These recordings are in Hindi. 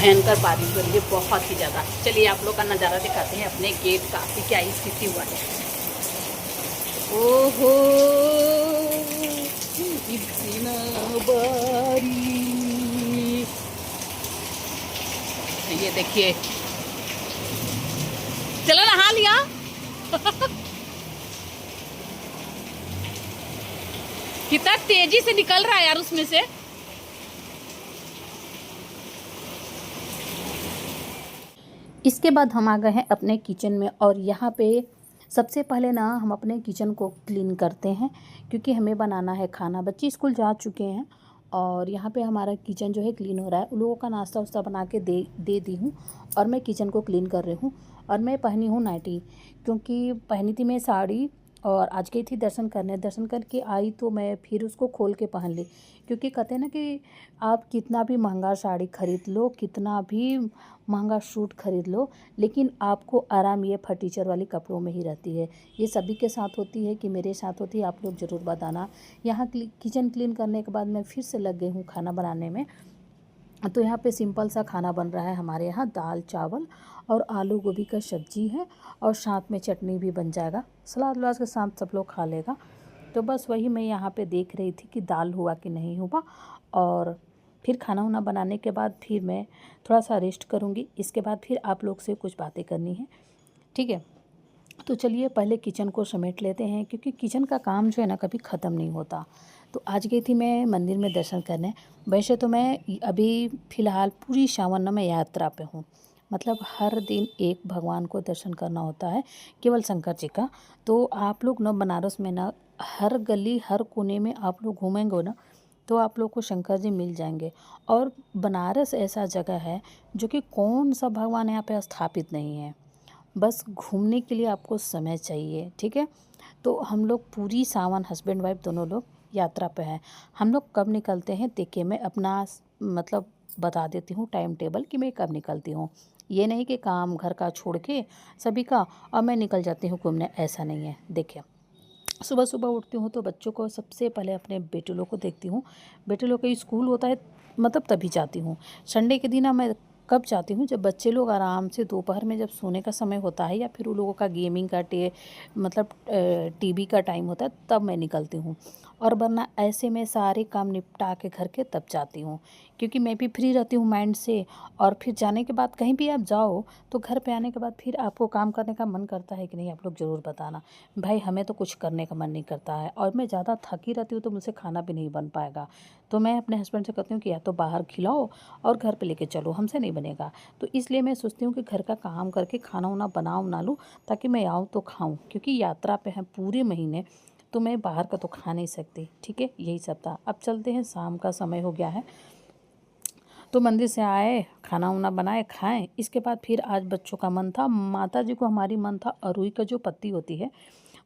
भयंकर बारिश हो रही है, बहुत ही ज़्यादा। चलिए आप लोग का नज़ारा दिखाते हैं अपने गेट का कि क्या स्थिति हुआ है। ओहो इतना बारिश, ये देखिए। चलो नहा लिया। कितना तेजी से निकल रहा है यार उसमें से। इसके बाद हम आ गए हैं अपने किचन में, और यहाँ पे सबसे पहले ना हम अपने किचन को क्लीन करते हैं, क्योंकि हमें बनाना है खाना। बच्चे स्कूल जा चुके हैं और यहाँ पे हमारा किचन जो है क्लीन हो रहा है। उन लोगों का नाश्ता वास्ता बना के दे दी हूँ, और मैं किचन को क्लीन कर रही हूँ। और मैं पहनी हूँ नाइटी, क्योंकि पहनी थी मैं साड़ी, और आज गई थी दर्शन करने। दर्शन करके आई तो मैं फिर उसको खोल के पहन ली, क्योंकि कहते हैं ना कि आप कितना भी महंगा साड़ी खरीद लो, कितना भी महंगा सूट खरीद लो, लेकिन आपको आराम ये फटीचर वाली कपड़ों में ही रहती है। ये सभी के साथ होती है कि मेरे साथ होती है, आप लोग ज़रूर बताना। यहाँ किचन क्लीन करने के बाद मैं फिर से लग गई हूँ खाना बनाने में। तो यहाँ पे सिंपल सा खाना बन रहा है हमारे यहाँ, दाल चावल और आलू गोभी का सब्जी है, और साथ में चटनी भी बन जाएगा। सलाद वलाद के साथ सब लोग खा लेगा। तो बस वही मैं यहाँ पे देख रही थी कि दाल हुआ कि नहीं हुआ, और फिर खाना वाना बनाने के बाद फिर मैं थोड़ा सा रेस्ट करूँगी। इसके बाद फिर आप लोग से कुछ बातें करनी है, ठीक है। तो चलिए पहले किचन को समेट लेते हैं, क्योंकि किचन का काम जो है ना कभी ख़त्म नहीं होता। तो आज गई थी मैं मंदिर में दर्शन करने। वैसे तो मैं अभी फ़िलहाल पूरी सावन में यात्रा पे हूँ, मतलब हर दिन एक भगवान को दर्शन करना होता है, केवल शंकर जी का। तो आप लोग ना बनारस में ना हर गली हर कोने में आप लोग घूमेंगे ना, तो आप लोग को शंकर जी मिल जाएंगे। और बनारस ऐसा जगह है जो कि कौन सा भगवान यहाँ पे स्थापित नहीं है, बस घूमने के लिए आपको समय चाहिए, ठीक है। तो हम लोग पूरी सावन हस्बैंड वाइफ दोनों लोग यात्रा पे हैं। हम लोग कब निकलते हैं देखिए, मैं अपना मतलब बता देती हूँ टाइम टेबल कि मैं कब निकलती हूँ। ये नहीं कि काम घर का छोड़ के सभी का और मैं निकल जाती हूँ घूमने, ऐसा नहीं है। देखिए, सुबह सुबह उठती हूँ तो बच्चों को सबसे पहले अपने बेटे लोग को देखती हूँ। बेटे लोग का स्कूल होता है, मतलब तभी जाती हूँ। संडे के दिन मैं कब जाती हूँ, जब बच्चे लोग आराम से दोपहर में जब सोने का समय होता है, या फिर उन लोगों का गेमिंग का मतलब टीवी का टाइम होता है, तब मैं निकलती हूँ। और वरना ऐसे में सारे काम निपटा के घर के तब जाती हूँ, क्योंकि मैं भी फ्री रहती हूँ माइंड से। और फिर जाने के बाद कहीं भी आप जाओ तो घर पे आने के बाद फिर आपको काम करने का मन करता है कि नहीं, आप लोग ज़रूर बताना। भाई हमें तो कुछ करने का मन नहीं करता है, और मैं ज़्यादा थकी रहती हूँ तो मुझसे खाना भी नहीं बन पाएगा। तो मैं अपने हस्बैंड से कहती हूँ कि या तो बाहर खिलाओ और घर पे लेके चलो, हमसे नहीं बनेगा। तो इसलिए मैं सोचती हूँ कि घर का काम करके खाना वाना बनाऊँ ना लूँ, ताकि मैं आऊँ तो खाऊँ, क्योंकि यात्रा पे हैं पूरे महीने, तो मैं बाहर का तो खा नहीं सकती, ठीक है। यही सब था। अब चलते हैं, शाम का समय हो गया है। तो मंदिर से आए, खाना वाना बनाए, खाएं। इसके बाद फिर आज बच्चों का मन था, माता जी को हमारी मन था अरुई का जो पत्ती होती है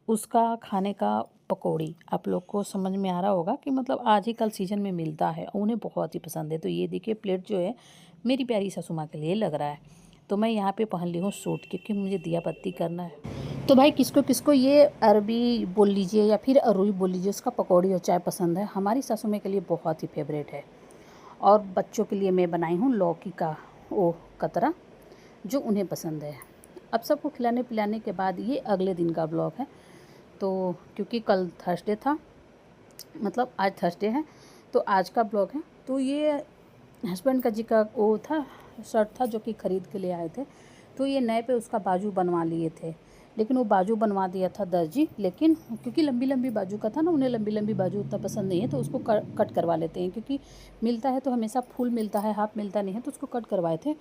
उसका खाने का पकौड़ी। आप लोग को समझ में आ रहा होगा कि मतलब आज ही कल सीज़न में मिलता है, उन्हें बहुत ही पसंद है। तो ये देखिए प्लेट जो है मेरी प्यारी सासू माँ के लिए लग रहा है। तो मैं यहाँ पे पहन ली हूँ सूट, क्योंकि मुझे दिया बत्ती करना है। तो भाई किसको किसको ये अरबी बोल लीजिए या फिर अरुई बोल लीजिए, उसका पकौड़ी और चाय पसंद है। हमारी सासू माँ के लिए बहुत ही फेवरेट है। और बच्चों के लिए मैं बनाई हूँ लौकी का वो कतरा, जो उन्हें पसंद है। अब सबको खिलाने पिलाने के बाद ये अगले दिन का ब्लॉग है। तो क्योंकि कल थर्सडे था, मतलब आज थर्सडे है, तो आज का ब्लॉग है। तो ये हस्बैंड का जी का वो था, शर्ट था जो कि ख़रीद के ले आए थे। तो ये नए पे उसका बाजू बनवा लिए थे, लेकिन वो बाजू बनवा दिया था दर्जी। लेकिन क्योंकि लंबी लंबी बाजू का था ना, उन्हें लंबी लंबी बाजू उतना पसंद नहीं है, तो उसको कट करवा लेते हैं। क्योंकि मिलता है तो हमेशा फुल मिलता है, हाफ मिलता नहीं है, तो उसको कट करवाए थे।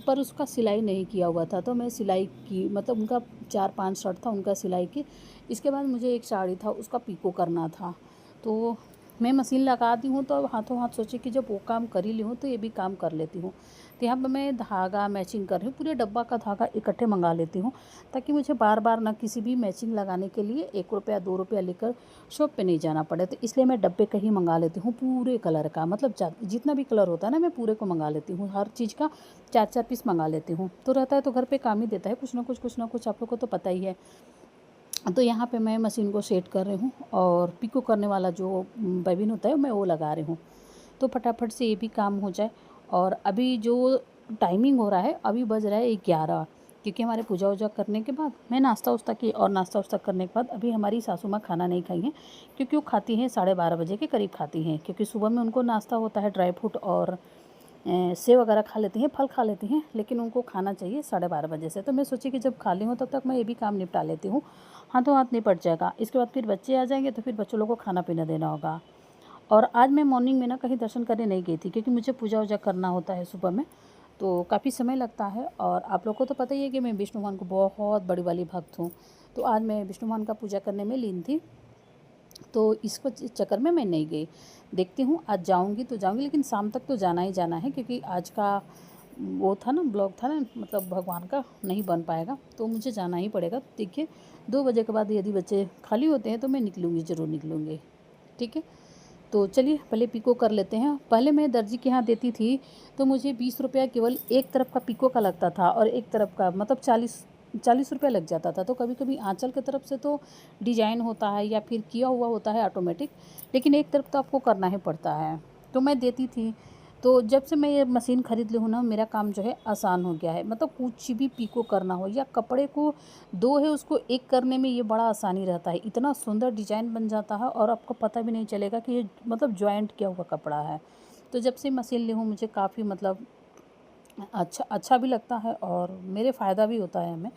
पर उसका सिलाई नहीं किया हुआ था, तो मैं सिलाई की, मतलब उनका 4-5 शर्ट था, उनका सिलाई की। इसके बाद मुझे एक साड़ी था, उसका पीको करना था। तो मैं मशीन लगा दी हूँ, तो हाथों हाथ सोची कि जब वो काम कर ही ली हूँ तो ये भी काम कर लेती हूँ। तो यहाँ पर मैं धागा मैचिंग कर रही हूँ, पूरे डब्बा का धागा इकट्ठे मंगा लेती हूँ, ताकि मुझे बार बार ना किसी भी मैचिंग लगाने के लिए 1 रुपया 2 रुपया लेकर शॉप पे नहीं जाना पड़े। तो इसलिए मैं डब्बे का ही मंगा लेती हूँ पूरे कलर का, मतलब जितना भी कलर होता है ना, मैं पूरे को मंगा लेती हूँ। हर चीज़ का 4-4 पीस मंगा लेती हूँ, तो रहता है तो घर पर काम ही देता है, कुछ ना कुछ आप लोग को तो पता ही है। तो यहाँ पे मैं मशीन को सेट कर रही हूँ, और पिको करने वाला जो बैबिन होता है मैं वो लगा रही हूँ, तो फटाफट से ये भी काम हो जाए। और अभी जो टाइमिंग हो रहा है, अभी बज रहा है 11, क्योंकि हमारे पूजा वूजा करने के बाद मैं नाश्ता वास्ता की, और नाश्ता वास्ता करने के बाद अभी हमारी सासू माँ खाना नहीं खाई हैं, क्योंकि वो खाती हैं 12:30 बजे के करीब खाती हैं, क्योंकि सुबह में उनको नाश्ता होता है ड्राई फ्रूट और सेव वगैरह खा लेती हैं, फल खा लेती हैं, लेकिन उनको खाना चाहिए 12:30 बजे से। तो मैं सोची कि जब खाली हूँ तब तक मैं ये भी काम निपटा लेती हूँ, हाथों हाथ निपट जाएगा। इसके बाद फिर बच्चे आ जाएंगे तो फिर बच्चों लोगों को खाना पीना देना होगा। और आज मैं मॉर्निंग में ना कहीं दर्शन करने नहीं गई थी, क्योंकि मुझे पूजा वूजा करना होता है सुबह में, तो काफ़ी समय लगता है। और आप लोग को तो पता ही है कि मैं विष्णु भगवान को बहुत बड़ी वाली भक्त हूँ, तो आज मैं विष्णु भगवान का पूजा करने में लीन थी, तो इसको चक्कर में मैं नहीं गई। देखती हूँ आज जाऊँगी तो जाऊँगी, लेकिन शाम तक तो जाना ही जाना है, क्योंकि आज का वो था ना, ब्लॉग था ना, मतलब भगवान का नहीं बन पाएगा, तो मुझे जाना ही पड़ेगा। देखिए 2 बजे के बाद यदि बच्चे खाली होते हैं तो मैं निकलूँगी, ज़रूर निकलूँगी। ठीक है, तो चलिए पहले पिको कर लेते हैं। पहले मैं दर्जी के यहाँ देती थी तो मुझे 20 रुपया केवल एक तरफ का पिको का लगता था, और एक तरफ का मतलब 40 रुपया लग जाता था। तो कभी कभी आंचल की तरफ से तो डिजाइन होता है या फिर किया हुआ होता है ऑटोमेटिक, लेकिन एक तरफ तो आपको करना ही पड़ता है, तो मैं देती थी। तो जब से मैं ये मशीन ख़रीद ली हूँ ना, मेरा काम जो है आसान हो गया है। मतलब कुछ भी पिको करना हो या कपड़े को 2 है उसको 1 करने में ये बड़ा आसानी रहता है। इतना सुंदर डिज़ाइन बन जाता है और आपको पता भी नहीं चलेगा कि ये मतलब जॉइंट किया हुआ कपड़ा है। तो जब से मशीन ली हूँ मुझे काफ़ी मतलब अच्छा भी लगता है और मेरे फ़ायदा भी होता है हमें।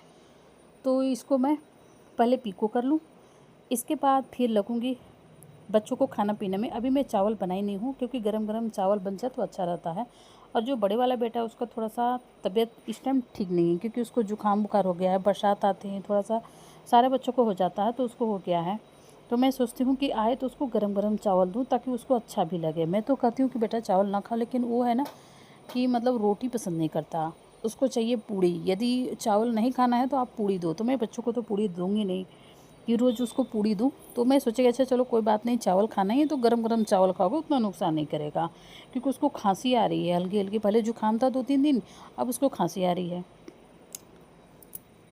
तो इसको मैं पहले पिको कर लूँ, इसके बाद फिर लगूँगी बच्चों को खाना पीने में। अभी मैं चावल बनाई नहीं हूँ, क्योंकि गरम गरम चावल बन जाए तो अच्छा रहता है। और जो बड़े वाला बेटा है उसका थोड़ा सा तबीयत इस टाइम ठीक नहीं है, क्योंकि उसको जुकाम बुखार हो गया है, बरसात आते हैं थोड़ा सा सारे बच्चों को हो जाता है, तो उसको हो गया है। तो मैं सोचती हूँ कि आए तो उसको गरम गरम चावल दूँ, ताकि उसको अच्छा भी लगे। मैं तो कहती हूँ कि बेटा चावल ना खा, लेकिन वो है ना कि मतलब रोटी पसंद नहीं करता, उसको चाहिए पूड़ी। यदि चावल नहीं खाना है तो आप पूड़ी दो, तो मैं बच्चों को तो पूड़ी दूँगी नहीं कि रोज़ उसको पूड़ी दूँ। तो मैं सोची अच्छा चलो कोई बात नहीं, चावल खाना ही है तो गरम गरम चावल खाओगे, उतना नुकसान नहीं करेगा। क्योंकि उसको खांसी आ रही है हल्की हल्की, पहले जुकाम था 2-3 दिन, अब उसको खांसी आ रही है।